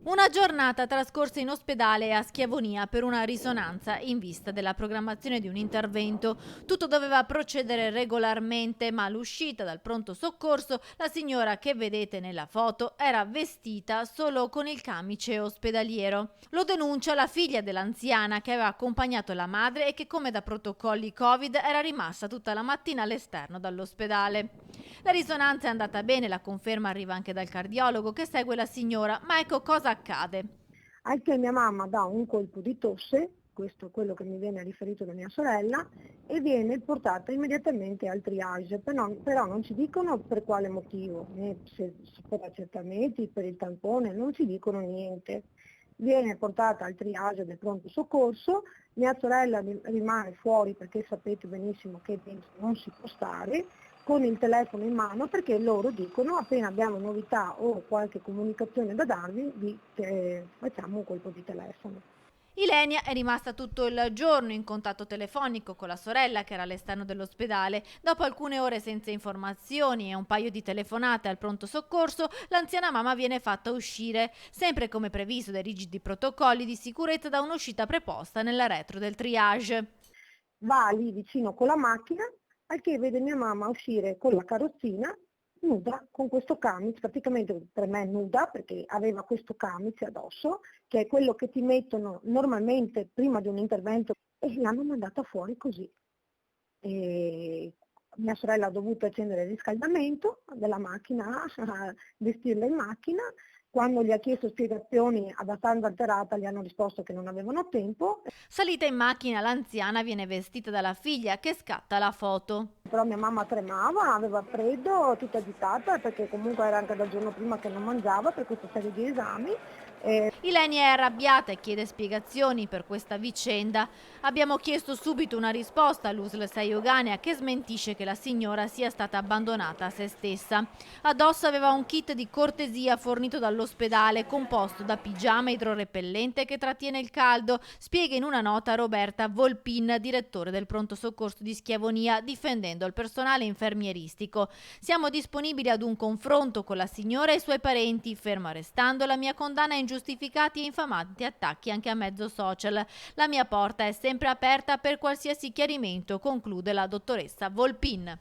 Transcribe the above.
Una giornata trascorsa in ospedale a Schiavonia per una risonanza in vista della programmazione di un intervento. Tutto doveva procedere regolarmente, ma all'uscita dal pronto soccorso la signora che vedete nella foto era vestita solo con il camice ospedaliero. Lo denuncia la figlia dell'anziana che aveva accompagnato la madre e che, come da protocolli Covid, era rimasta tutta la mattina all'esterno dall'ospedale. La risonanza è andata bene, la conferma arriva anche dal cardiologo che segue la signora, ma ecco cosa accade. Anche mia mamma dà un colpo di tosse, questo è quello che mi viene riferito da mia sorella, e viene portata immediatamente al triage, però non ci dicono per quale motivo, né se per accertamenti, per il tampone, non ci dicono niente. Viene portata al triage del pronto soccorso, mia sorella rimane fuori perché sapete benissimo che dentro non si può stare, con il telefono in mano perché loro dicono appena abbiamo novità o qualche comunicazione da darvi facciamo un colpo di telefono. Ilenia è rimasta tutto il giorno in contatto telefonico con la sorella che era all'esterno dell'ospedale. Dopo alcune ore senza informazioni e un paio di telefonate al pronto soccorso, l'anziana mamma viene fatta uscire, sempre come previsto dai rigidi protocolli di sicurezza da un'uscita preposta nella retro del triage. Va lì vicino con la macchina, al che vede mia mamma uscire con la carrozzina nuda, con questo camice, praticamente per me nuda perché aveva questo camice addosso, che è quello che ti mettono normalmente prima di un intervento, e l'hanno mandata fuori così. E mia sorella ha dovuto accendere il riscaldamento della macchina, vestirla in macchina. Quando gli ha chiesto spiegazioni abbastanza alterata gli hanno risposto che non avevano tempo. Salita in macchina, l'anziana viene vestita dalla figlia che scatta la foto. Però mia mamma tremava, aveva freddo, tutta agitata perché comunque era anche dal giorno prima che non mangiava per questa serie di esami. Ilenia è arrabbiata e chiede spiegazioni per questa vicenda. Abbiamo chiesto subito una risposta all'USL 6 Euganea che smentisce che la signora sia stata abbandonata a se stessa. Addosso aveva un kit di cortesia fornito dall'ospedale composto da pigiama idrorepellente che trattiene il caldo, spiega in una nota Roberta Volpin, direttore del pronto soccorso di Schiavonia, difendendo il personale infermieristico. Siamo disponibili ad un confronto con la signora e i suoi parenti, ferma restando la mia condanna a ingiustificati e infamanti attacchi anche a mezzo social. La mia porta è sempre aperta per qualsiasi chiarimento, conclude la dottoressa Volpin.